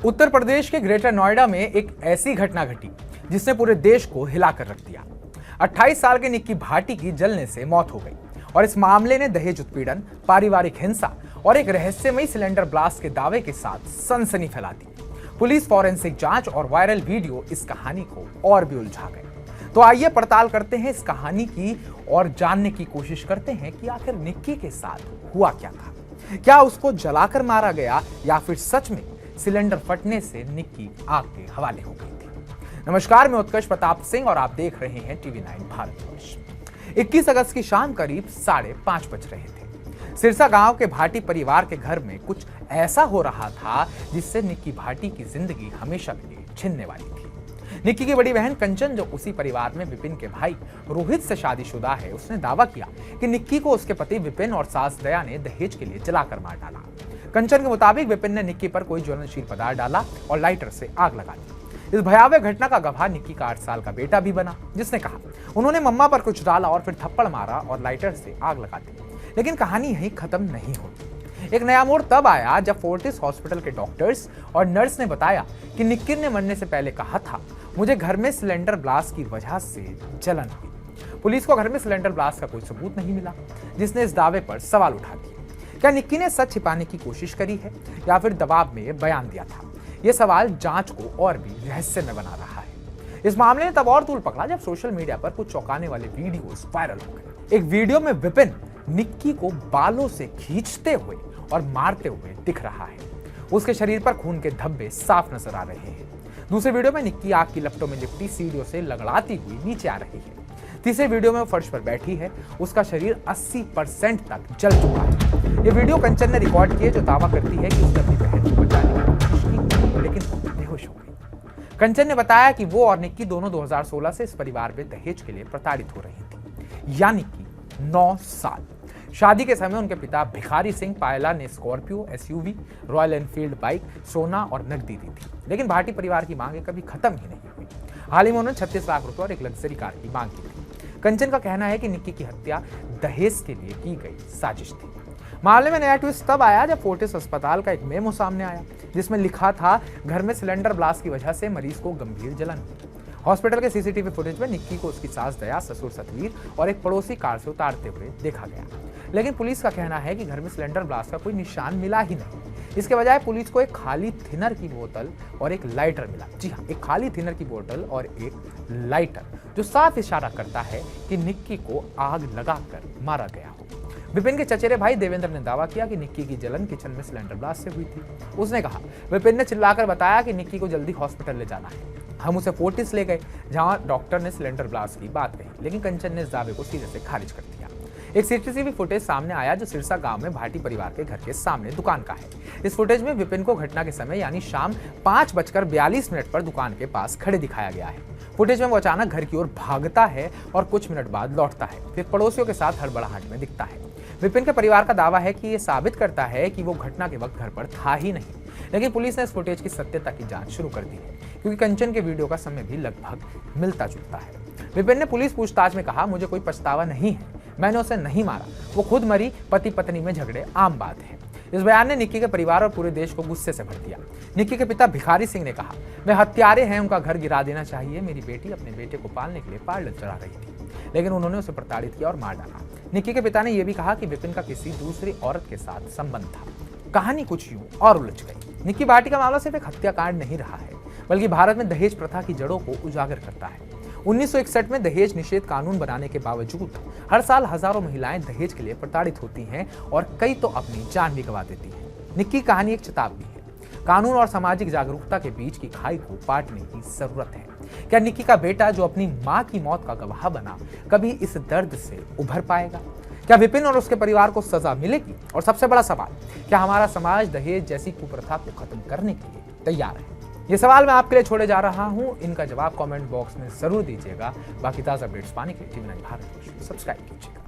उत्तर प्रदेश के ग्रेटर नोएडा में एक ऐसी घटना घटी जिसने पूरे देश को हिलाकर रख दिया। 28 साल के निक्की भाटी की जलने से मौत हो गई और इस मामले ने दहेज उत्पीड़न, पारिवारिक हिंसा और एक रहस्यमयी सिलेंडर ब्लास्ट के दावे के साथ सनसनी फैला दी। पुलिस, फॉरेंसिक जांच और वायरल वीडियो इस कहानी को और भी उलझा गए। तो आइए पड़ताल करते हैं इस कहानी की और जानने की कोशिश करते हैं कि आखिर निक्की के साथ हुआ क्या था। क्या उसको जलाकर मारा गया या फिर सच में सिलेंडर फटने से निक्की आग के हवाले हो गई थी। नमस्कार, मैं उत्कर्ष प्रताप सिंह और आप देख रहे हैं TV9 भारतवर्ष। 21 अगस्त की शाम करीब 5:30 बज रहे थे। सिरसा गांव के भाटी परिवार के घर में कुछ ऐसा हो रहा था जिससे निक्की भाटी की जिंदगी हमेशा के लिए छिनने वाली थी। निक्की की बड़ी बहन कंचन, जो उसी परिवार में विपिन के भाई रोहित से शादीशुदा है, उसने दावा किया कि निक्की को उसके पति विपिन और सास दया ने दहेज के लिए जलाकर मार डाला। कंचन के मुताबिक विपिन ने निक्की पर कोई ज्वलनशील पदार्थ डाला और लाइटर से आग लगा दी। इस भयावह घटना का गवाह निक्की का 8 साल का बेटा भी बना, जिसने कहा उन्होंने मम्मा पर कुछ डाला और फिर थप्पड़ मारा और लाइटर से आग लगा दी। लेकिन कहानी यहीं खत्म नहीं होती। एक नया मोड़ तब आया जब फोर्टिस हॉस्पिटल के डॉक्टर्स और नर्स ने बताया कि निक्की ने मरने से पहले कहा था, मुझे घर में सिलेंडर ब्लास्ट की वजह से जलन हुई। पुलिस को घर में सिलेंडर ब्लास्ट का कोई सबूत नहीं मिला, जिसने इस दावे पर सवाल उठा दिए। क्या निक्की ने सच छिपाने की कोशिश करी है या फिर दबाव में बयान दिया था? यह सवाल जांच को और भी रहस्य में बना रहा है। इस मामले ने तब और तूल पकड़ा जब सोशल मीडिया पर कुछ चौंकाने वाले वीडियोस वायरल हो गए। एक वीडियो में विपिन निक्की को बालों से खींचते हुए और मारते हुए दिख रहा है। उसके शरीर पर खून के धब्बे साफ नजर आ रहे हैं। दूसरे वीडियो में निक्की आग की लपटों में लिपटी सीढ़ियों से लगड़ाती हुई नीचे आ रही है। तीसरे वीडियो में वो फर्श पर बैठी है। उसका शरीर 80% तक जल चुका है। ये वीडियो कंचन ने रिकॉर्ड किए, जो दावा करती है कि उसने अपनी बहन को बचाने की कोशिश की, लेकिन वो बेहोश हो गई। कंचन ने बताया कि वो और निक्की दोनों 2016 से इस परिवार में दहेज के लिए प्रताड़ित हो रही थी, यानी कि 9 साल। शादी के समय उनके पिता भिखारी सिंह पायला ने Scorpio, SUV, royal Enfield bike, सोना और नकदी दी थी, लेकिन भाटी परिवार की मांगे कभी खत्म ही नहीं हुई। हाल ही में उन्होंने 36 लाख रुपए और एक लग्जरी कार की मांग की थी। कंचन का कहना है कि निक्की की हत्या दहेज के लिए की गई साजिश थी। मामले में नया ट्विस्ट तब आया जब फोर्टिस अस्पताल का एक मेमो सामने आया, जिसमें लिखा था, घर में सिलेंडर ब्लास्ट की वजह से मरीज को गंभीर जलन हुई। हॉस्पिटल के CCTV फुटेज में निक्की को उसकी सास दया, ससुर सतवीर और एक पड़ोसी कार से उतारते हुए देखा गया। लेकिन पुलिस का कहना है कि घर में सिलेंडर ब्लास्ट का कोई निशान मिला ही नहीं। इसके बजाय पुलिस को एक खाली थिनर की बोतल और एक लाइटर मिला। जी हाँ, एक खाली थिनर की बोतल और एक लाइटर, जो साफ इशारा करता है कि निक्की को आग लगाकर मारा गया हो। विपिन के चचेरे भाई देवेंद्र ने दावा किया कि निक्की की जलन किचन में सिलेंडर ब्लास्ट से हुई थी। उसने कहा, विपिन ने चिल्लाकर बताया कि निक्की को जल्दी हॉस्पिटल ले जाना है। हम उसे फोर्टिस ले गए, जहां डॉक्टर ने सिलेंडर ब्लास्ट की बात कही, लेकिन कंचन ने इस दावे को सीधे से खारिज कर दिया। एक CCTV फुटेज सामने आया जो सिरसा गांव में भाटी परिवार के घर के सामने दुकान का है। इस फुटेज में विपिन को घटना के समय यानी शाम 5:42 पर दुकान के पास खड़े दिखाया गया है। फुटेज में वो अचानक घर की ओर भागता है और कुछ मिनट बाद लौटता है, फिर पड़ोसियों के साथ हड़बड़ाहट में दिखता है। विपिन के परिवार का दावा है कि ये साबित करता है कि वो घटना के वक्त घर पर था ही नहीं, लेकिन पुलिस ने इस फुटेज की सत्यता की जांच शुरू कर दी है, क्योंकि कंचन के वीडियो का समय भी लगभग मिलता जुलता है। विपिन ने पुलिस पूछताछ में कहा, मुझे कोई पछतावा नहीं है, मैंने उसे नहीं मारा, वो खुद मरी, पति पत्नी में झगड़े आम बात है। इस बयान ने निक्की के परिवार और पूरे देश को गुस्से से भर दिया। निक्की के पिता भिखारी सिंह ने कहा, वे हत्यारे हैं, उनका घर गिरा देना चाहिए। मेरी बेटी अपने बेटे को पालने के लिए पार्लर चला रही थी, लेकिन उन्होंने उसे प्रताड़ित किया और मार डाला। निक्की के पिता ने यह भी कहा कि विपिन का किसी दूसरी औरत के साथ संबंध था। कहानी कुछ यूं और उलझ गई। निक्की भाटी का मामला सिर्फ एक हत्याकांड नहीं रहा है, बल्कि भारत में दहेज प्रथा की जड़ों को उजागर करता है। 1961 में दहेज निषेध कानून बनाने के बावजूद हर साल हजारों महिलाएं दहेज के लिए प्रताड़ित होती हैं और कई तो अपनी जान भी गंवा देती हैं। निक्की कहानी एक चेतावनी है। कानून और सामाजिक जागरूकता के बीच की खाई को पाटने की जरूरत है। क्या निक्की का बेटा, जो अपनी मां की मौत का गवाह बना, कभी इस दर्द से उभर पाएगा? क्या विपिन और उसके परिवार को सजा मिलेगी? और सबसे बड़ा सवाल, क्या हमारा समाज दहेज जैसी कुप्रथा को खत्म करने के लिए तैयार है? ये सवाल मैं आपके लिए छोड़े जा रहा हूं। इनका जवाब कमेंट बॉक्स में जरूर दीजिएगा। बाकी ताज़ा अपडेट्स पाने के लिए TV9 भारत सब्सक्राइब कीजिएगा।